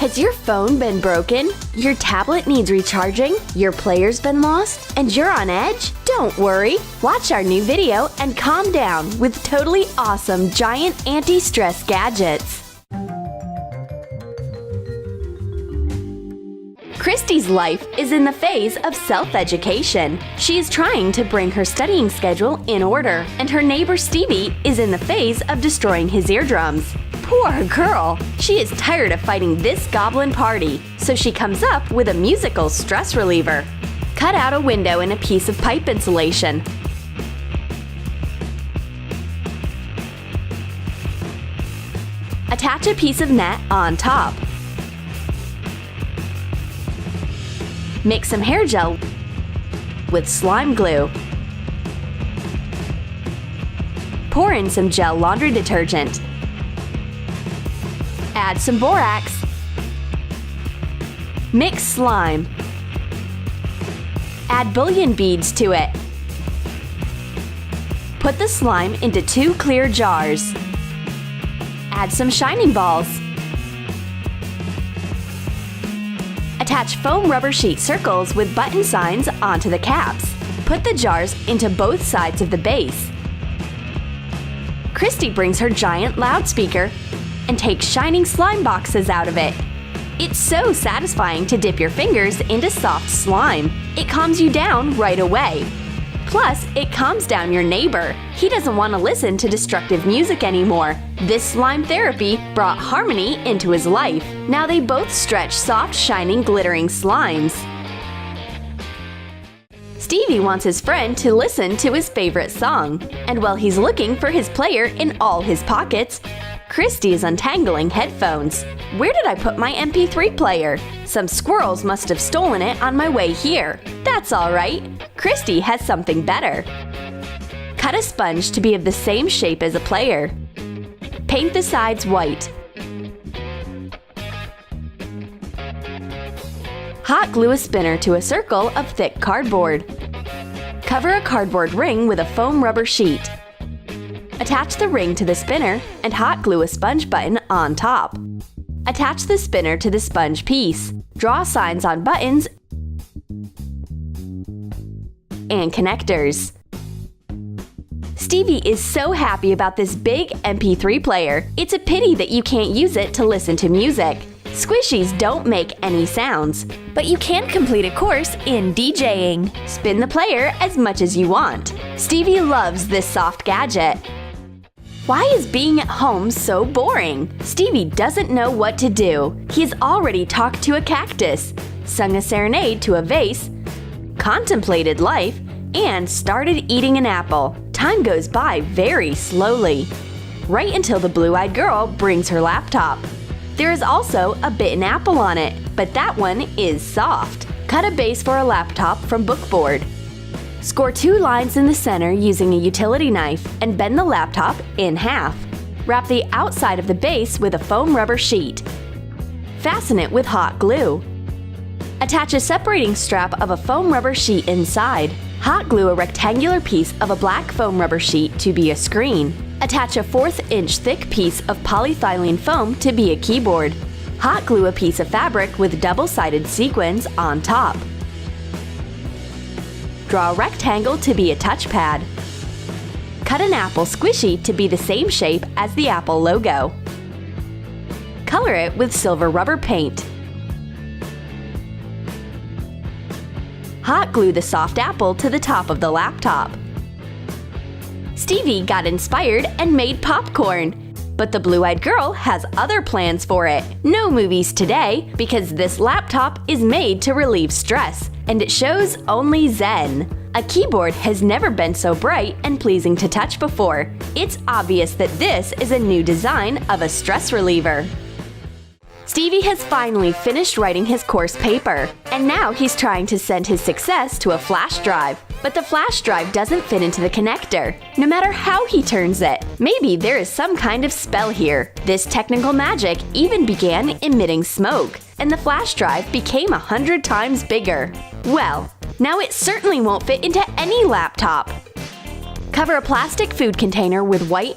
Has your phone been broken? Your tablet needs recharging? Your player's been lost? And you're on edge? Don't worry! Watch our new video and calm down with totally awesome giant anti-stress gadgets. Christy's life is in the phase of self-education. She is trying to bring her studying schedule in order, and her neighbor Stevie is in the phase of destroying his eardrums. Poor girl! She is tired of fighting this goblin party, so she comes up with a musical stress reliever. Cut out a window in a piece of pipe insulation. Attach a piece of net on top. Mix some hair gel with slime glue. Pour in some gel laundry detergent. Add some borax. Mix slime. Add bouillon beads to it. Put the slime into 2 clear jars. Add some shining balls. Attach foam rubber sheet circles with button signs onto the caps. Put the jars into both sides of the base. Christy brings her giant loudspeaker and takes shining slime boxes out of it. It's so satisfying to dip your fingers into soft slime. It calms you down right away. Plus, it calms down your neighbor. He doesn't want to listen to destructive music anymore. This slime therapy brought harmony into his life. Now they both stretch soft, shining, glittering slimes. Stevie wants his friend to listen to his favorite song. And while he's looking for his player in all his pockets, Christy is untangling headphones. Where did I put my MP3 player? Some squirrels must have stolen it on my way here. That's all right. Christy has something better. Cut a sponge to be of the same shape as a player. Paint the sides white. Hot glue a spinner to a circle of thick cardboard. Cover a cardboard ring with a foam rubber sheet. Attach the ring to the spinner and hot glue a sponge button on top. Attach the spinner to the sponge piece. Draw signs on buttons and connectors. Stevie is so happy about this big MP3 player. It's a pity that you can't use it to listen to music. Squishies don't make any sounds, but you can complete a course in DJing. Spin the player as much as you want. Stevie loves this soft gadget. Why is being at home so boring? Stevie doesn't know what to do. He's already talked to a cactus, sung a serenade to a vase, contemplated life, and started eating an apple. Time goes by very slowly, right until the blue-eyed girl brings her laptop. There is also a bitten apple on it, but that one is soft. Cut a base for a laptop from bookboard. Score 2 lines in the center using a utility knife and bend the laptop in half. Wrap the outside of the base with a foam rubber sheet. Fasten it with hot glue. Attach a separating strap of a foam rubber sheet inside. Hot glue a rectangular piece of a black foam rubber sheet to be a screen. Attach a 1/4 inch thick piece of polyethylene foam to be a keyboard. Hot glue a piece of fabric with double-sided sequins on top. Draw a rectangle to be a touchpad. Cut an apple squishy to be the same shape as the Apple logo. Color it with silver rubber paint. Hot glue the soft apple to the top of the laptop. Stevie got inspired and made popcorn. But the blue-eyed girl has other plans for it. No movies today, because this laptop is made to relieve stress, and it shows only Zen. A keyboard has never been so bright and pleasing to touch before. It's obvious that this is a new design of a stress reliever. Stevie has finally finished writing his course paper, and now he's trying to send his success to a flash drive. But the flash drive doesn't fit into the connector, no matter how he turns it. Maybe there is some kind of spell here. This technical magic even began emitting smoke, and the flash drive became 100 times bigger. Well, now it certainly won't fit into any laptop. Cover a plastic food container with white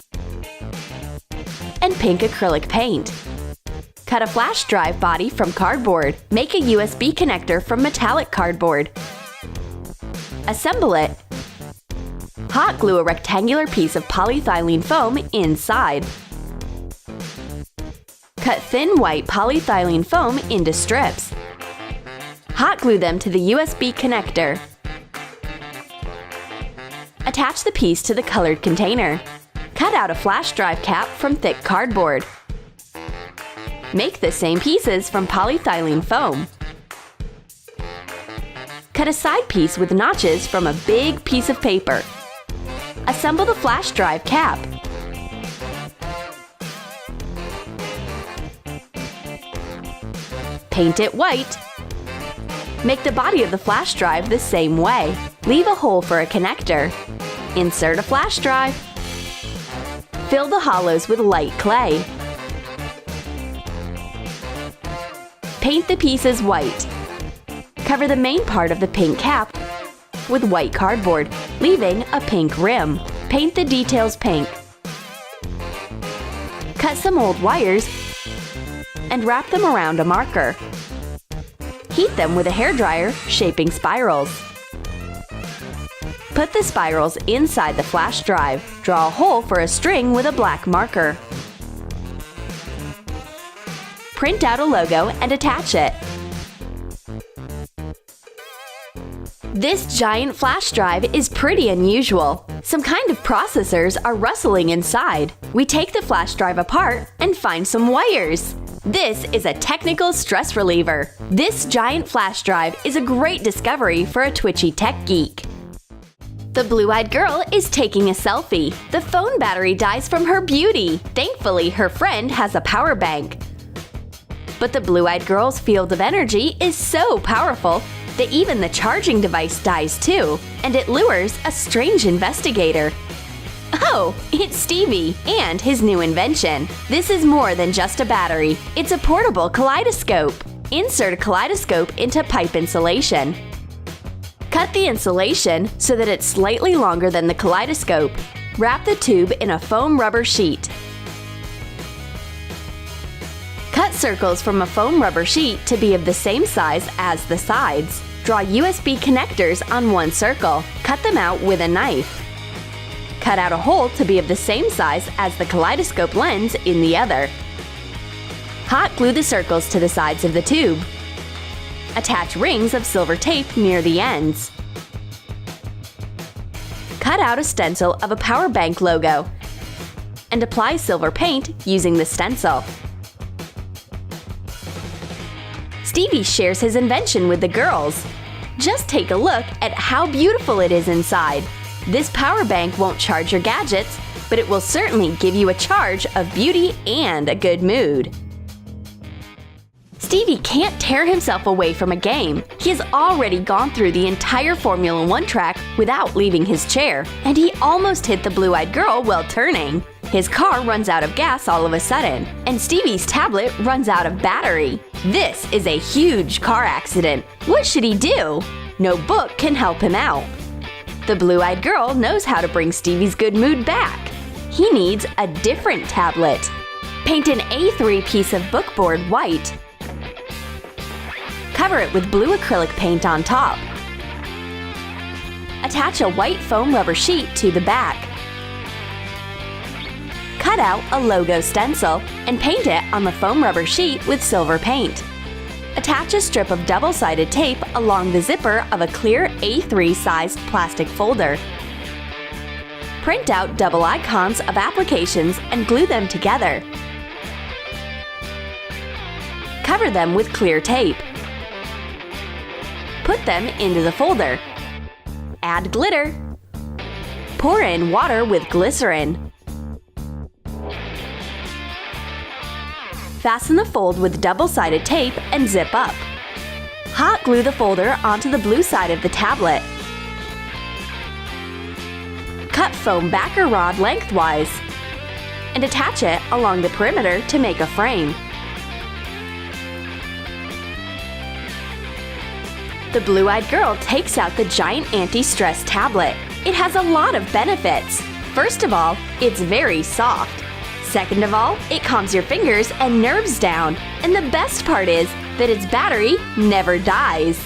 and pink acrylic paint. Cut a flash drive body from cardboard. Make a USB connector from metallic cardboard. Assemble it. Hot glue a rectangular piece of polyethylene foam inside. Cut thin white polyethylene foam into strips. Hot glue them to the USB connector. Attach the piece to the colored container. Cut out a flash drive cap from thick cardboard. Make the same pieces from polyethylene foam. Cut a side piece with notches from a big piece of paper. Assemble the flash drive cap. Paint it white. Make the body of the flash drive the same way. Leave a hole for a connector. Insert a flash drive. Fill the hollows with light clay. Paint the pieces white. Cover the main part of the pink cap with white cardboard, leaving a pink rim. Paint the details pink. Cut some old wires and wrap them around a marker. Heat them with a hairdryer, shaping spirals. Put the spirals inside the flash drive. Draw a hole for a string with a black marker. Print out a logo and attach it. This giant flash drive is pretty unusual. Some kind of processors are rustling inside. We take the flash drive apart and find some wires. This is a technical stress reliever. This giant flash drive is a great discovery for a twitchy tech geek. The blue-eyed girl is taking a selfie. The phone battery dies from her beauty. Thankfully, her friend has a power bank. But the blue-eyed girl's field of energy is so powerful that even the charging device dies too, and it lures a strange investigator. Oh, it's Stevie and his new invention. This is more than just a battery. It's a portable kaleidoscope. Insert a kaleidoscope into pipe insulation. Cut the insulation so that it's slightly longer than the kaleidoscope. Wrap the tube in a foam rubber sheet. Cut circles from a foam rubber sheet to be of the same size as the sides. Draw USB connectors on one circle. Cut them out with a knife. Cut out a hole to be of the same size as the kaleidoscope lens in the other. Hot glue the circles to the sides of the tube. Attach rings of silver tape near the ends. Cut out a stencil of a power bank logo and apply silver paint using the stencil. Stevie shares his invention with the girls. Just take a look at how beautiful it is inside. This power bank won't charge your gadgets, but it will certainly give you a charge of beauty and a good mood. Stevie can't tear himself away from a game. He has already gone through the entire Formula 1 track without leaving his chair, and he almost hit the blue-eyed girl while turning. His car runs out of gas all of a sudden, and Stevie's tablet runs out of battery. This is a huge car accident. What should he do? No book can help him out. The blue-eyed girl knows how to bring Stevie's good mood back. He needs a different tablet. Paint an A3 piece of bookboard white. Cover it with blue acrylic paint on top. Attach a white foam rubber sheet to the back. Cut out a logo stencil and paint it on the foam rubber sheet with silver paint. Attach a strip of double-sided tape along the zipper of a clear A3-sized plastic folder. Print out double icons of applications and glue them together. Cover them with clear tape. Put them into the folder. Add glitter. Pour in water with glycerin. Fasten the fold with double-sided tape and zip up. Hot glue the folder onto the blue side of the tablet. Cut foam backer rod lengthwise and attach it along the perimeter to make a frame. The blue-eyed girl takes out the giant anti-stress tablet. It has a lot of benefits. First of all, it's very soft. Second of all, it calms your fingers and nerves down. And the best part is that its battery never dies.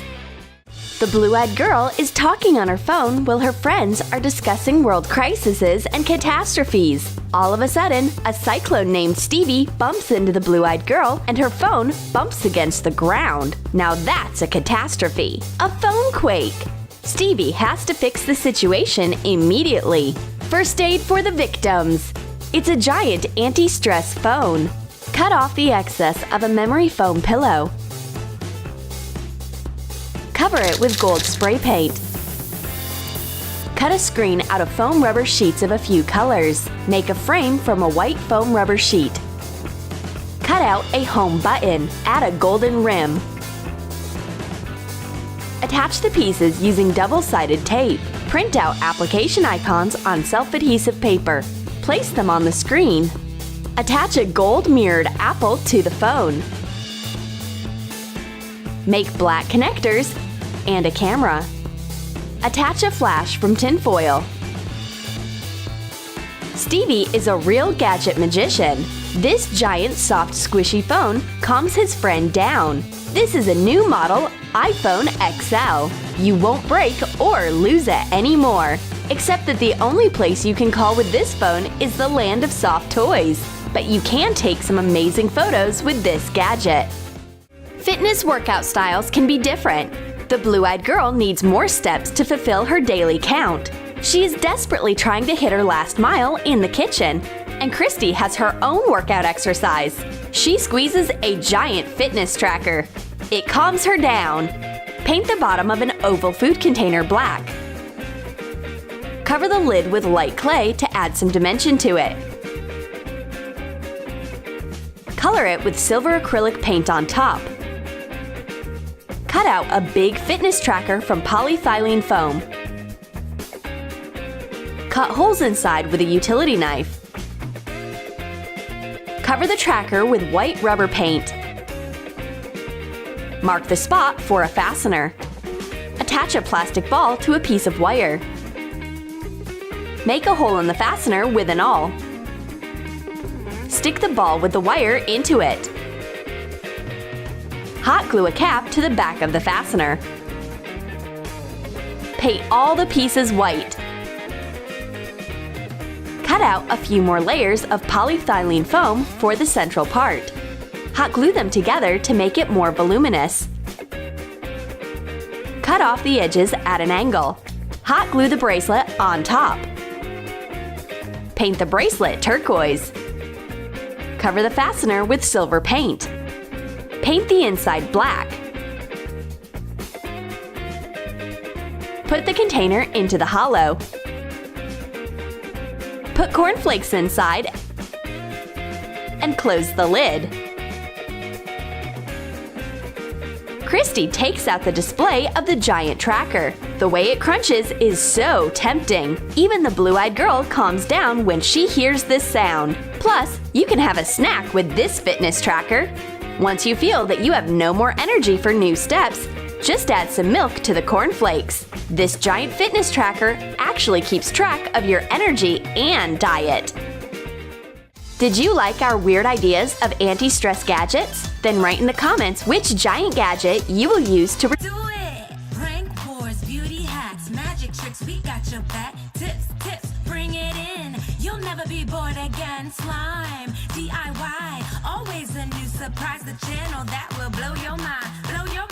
The blue-eyed girl is talking on her phone while her friends are discussing world crises and catastrophes. All of a sudden, a cyclone named Stevie bumps into the blue-eyed girl and her phone bumps against the ground. Now that's a catastrophe. A phone quake. Stevie has to fix the situation immediately. First aid for the victims. It's a giant anti-stress phone. Cut off the excess of a memory foam pillow. Cover it with gold spray paint. Cut a screen out of foam rubber sheets of a few colors. Make a frame from a white foam rubber sheet. Cut out a home button. Add a golden rim. Attach the pieces using double-sided tape. Print out application icons on self-adhesive paper. Place them on the screen. Attach a gold mirrored apple to the phone. Make black connectors and a camera. Attach a flash from tinfoil. Stevie is a real gadget magician. This giant soft squishy phone calms his friend down. This is a new model iPhone XL. You won't break or lose it anymore. Except that the only place you can call with this phone is the land of soft toys. But you can take some amazing photos with this gadget. Fitness workout styles can be different. The blue-eyed girl needs more steps to fulfill her daily count. She is desperately trying to hit her last mile in the kitchen. And Christy has her own workout exercise. She squeezes a giant fitness tracker. It calms her down. Paint the bottom of an oval food container black. Cover the lid with light clay to add some dimension to it. Color it with silver acrylic paint on top. Cut out a big fitness tracker from polyethylene foam. Cut holes inside with a utility knife. Cover the tracker with white rubber paint. Mark the spot for a fastener. Attach a plastic ball to a piece of wire. Make a hole in the fastener with an awl. Stick the ball with the wire into it. Hot glue a cap to the back of the fastener. Paint all the pieces white. Cut out a few more layers of polyethylene foam for the central part. Hot glue them together to make it more voluminous. Cut off the edges at an angle. Hot glue the bracelet on top. Paint the bracelet turquoise. Cover the fastener with silver paint. Paint the inside black. Put the container into the hollow. Put cornflakes inside and close the lid. Christy takes out the display of the giant tracker. The way it crunches is so tempting. Even the blue-eyed girl calms down when she hears this sound. Plus, you can have a snack with this fitness tracker. Once you feel that you have no more energy for new steps, just add some milk to the cornflakes. This giant fitness tracker actually keeps track of your energy and diet. Did you like our weird ideas of anti-stress gadgets? Then write in the comments which giant gadget you will use to Do it! Prank wars, beauty hacks, magic tricks, we got your back. Tips, bring it in. You'll never be bored again. Slime, DIY, always a new surprise. The channel that will blow your mind, blow your mind.